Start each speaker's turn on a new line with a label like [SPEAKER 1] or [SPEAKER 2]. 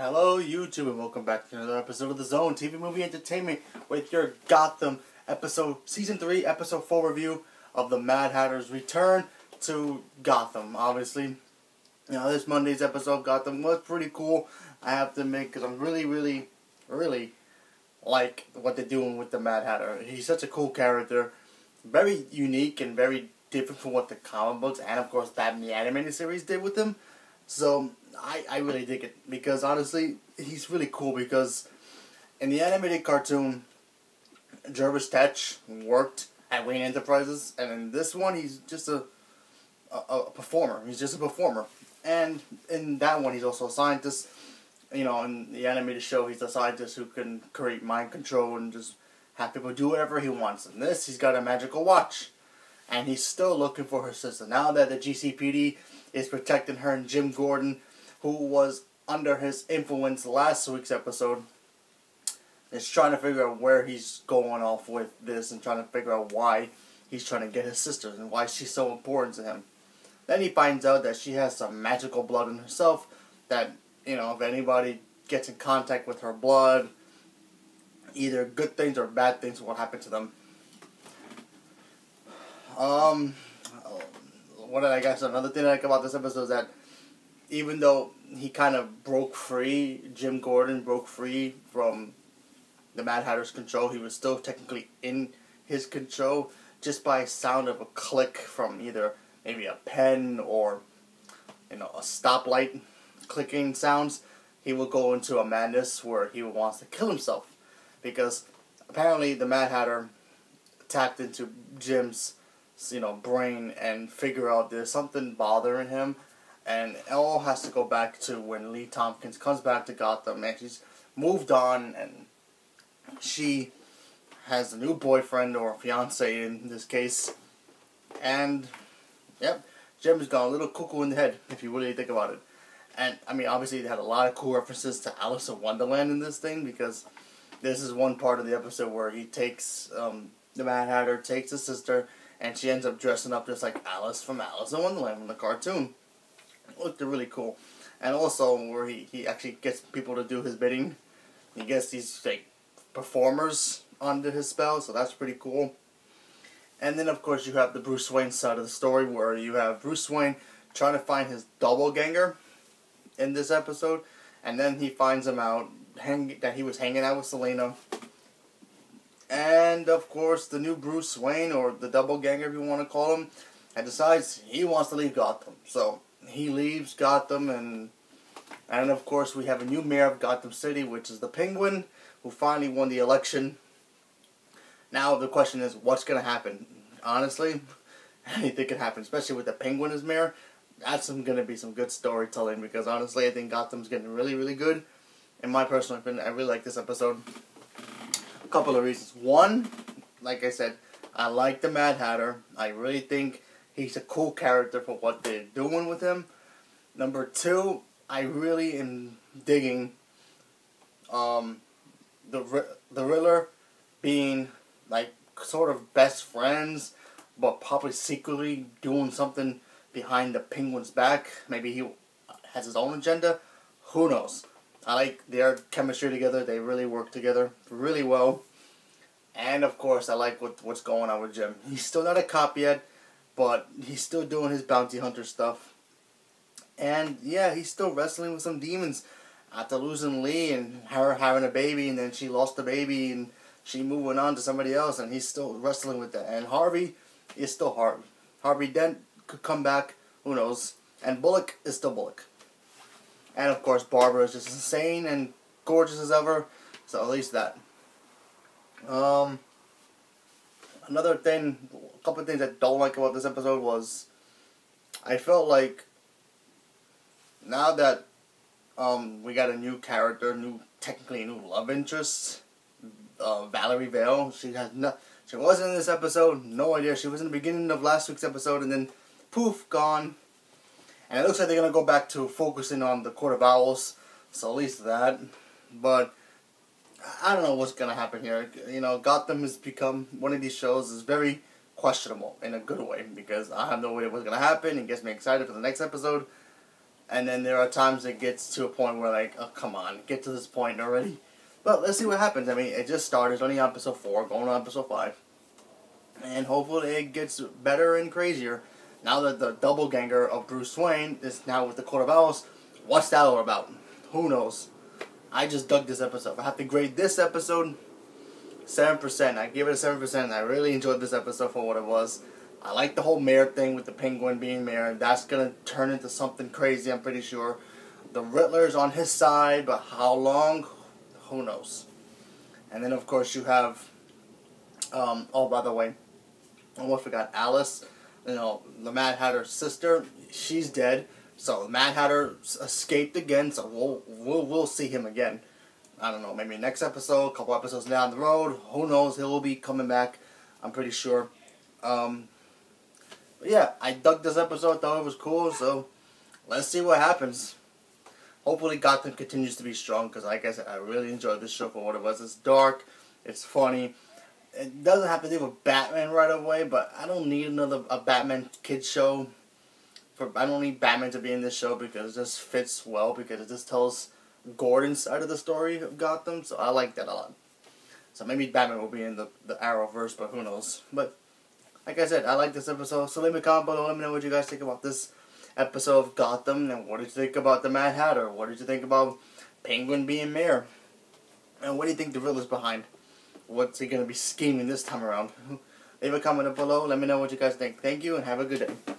[SPEAKER 1] Hello YouTube and welcome back to another episode of The Zone TV Movie Entertainment with your Gotham Season 3 Episode 4 review of the Mad Hatter's return to Gotham. Obviously, this Monday's episode of Gotham was pretty cool, I have to admit, because I'm really like what they're doing with the Mad Hatter. He's such a cool character, very unique and very different from what the comic books and of course that the animated series did with him. So I really dig it because honestly he's really cool, because in the animated cartoon Jervis Tetch worked at Wayne Enterprises, and in this one he's just a performer. He's just a performer, and in that one he's also a scientist. You know, in the animated show he's a scientist who can create mind control and just have people do whatever he wants. In this he's got a magical watch, and he's still looking for her sister. Now that the GCPD is protecting her, and Jim Gordon, who was under his influence last week's episode, is trying to figure out where he's going off with this and trying to figure out why he's trying to get his sister and why she's so important to him. Then he finds out that she has some magical blood in herself, that, you know, if anybody gets in contact with her blood, either good things or bad things will happen to them. Another thing I like about this episode is that even though he kind of broke free, Jim Gordon broke free from the Mad Hatter's control, he was still technically in his control just by sound of a click from either maybe a pen or, you know, a stoplight clicking sounds. He will go into a madness where he wants to kill himself, because apparently the Mad Hatter tapped into Jim's brain and figure out there's something bothering him, and it all has to go back to when Lee Tompkins comes back to Gotham, and she's moved on, and she has a new boyfriend, or fiance in this case, and yep, Jim's got a little cuckoo in the head, if you really think about it. And I mean, obviously they had a lot of cool references to Alice in Wonderland in this thing, because this is one part of the episode where he takes, the Mad Hatter takes his sister, and she ends up dressing up just like Alice from Alice in Wonderland from the cartoon. It looked really cool. And also where he actually gets people to do his bidding. He gets these like performers under his spell, so that's pretty cool. And then of course you have the Bruce Wayne side of the story, where you have Bruce Wayne trying to find his doppelganger in this episode, and then he finds him out that he was hanging out with Selena. And of course the new Bruce Wayne, or the doppelganger if you want to call him, and decides he wants to leave Gotham. So he leaves Gotham, and of course we have a new mayor of Gotham City, which is the Penguin, who finally won the election. Now the question is, what's going to happen? Honestly, anything can happen, especially with the Penguin as mayor. That's going to be some good storytelling, because honestly I think Gotham's getting really good. In my personal opinion, I really like this episode. A couple of reasons. One, like I said, I like the Mad Hatter. I really think he's a cool character for what they're doing with him. Number two, I really am digging the Riddler being like sort of best friends, but probably secretly doing something behind the Penguin's back. Maybe he has his own agenda. Who knows? I like their chemistry together. They really work together really well. And of course I like what's going on with Jim. He's still not a cop yet, but he's still doing his bounty hunter stuff. And yeah, he's still wrestling with some demons after losing Lee and her having a baby, and then she lost the baby and she moving on to somebody else, and he's still wrestling with that. And Harvey is still Harvey. Harvey Dent could come back, who knows. And Bullock is still Bullock. And of course Barbara is just insane and gorgeous as ever, so at least that. Another thing, a couple of things I don't like about this episode was, I felt like now that we got a new character, technically a new love interest, Valerie Vale. She wasn't in this episode, no idea. She was in the beginning of last week's episode, and then poof, gone. And it looks like they're going to go back to focusing on the Court of Owls, so at least that. But I don't know what's going to happen here. You know, Gotham has become one of these shows is very questionable in a good way, because I have no idea what's going to happen. It gets me excited for the next episode. And then there are times it gets to a point where like, oh come on, get to this point already. But let's see what happens. I mean, it just started. It's only episode 4, going on episode 5. And hopefully it gets better and crazier. Now that the doppelganger of Bruce Wayne is now with the Court of Owls, what's that all about? Who knows? I just dug this episode. I have to grade this episode 7%. I give it a 7%. I really enjoyed this episode for what it was. I like the whole mayor thing with the Penguin being mayor. That's going to turn into something crazy, I'm pretty sure. The Riddler's on his side, but how long? Who knows? And then, of course, you have... oh, by the way, I almost forgot. Alice, you know, the Mad Hatter's sister, she's dead. So the Mad Hatter escaped again, so we'll see him again. I don't know, maybe next episode, a couple episodes down the road. Who knows? He'll be coming back, I'm pretty sure. But yeah, I dug this episode, thought it was cool, so let's see what happens. Hopefully Gotham continues to be strong, because like I said, I really enjoyed this show for what it was. It's dark, it's funny. It doesn't have to do with Batman right away, but I don't need a Batman kids show. I don't need Batman to be in this show because it just fits well, because it just tells Gordon's side of the story of Gotham, so I like that a lot. So maybe Batman will be in the Arrowverse, but who knows. But like I said, I like this episode. So leave me a comment below. Let me know what you guys think about this episode of Gotham, and what did you think about the Mad Hatter? What did you think about Penguin being mayor? And what do you think the Riddler's behind? What's he going to be scheming this time around? Leave a comment below. Let me know what you guys think. Thank you, and have a good day.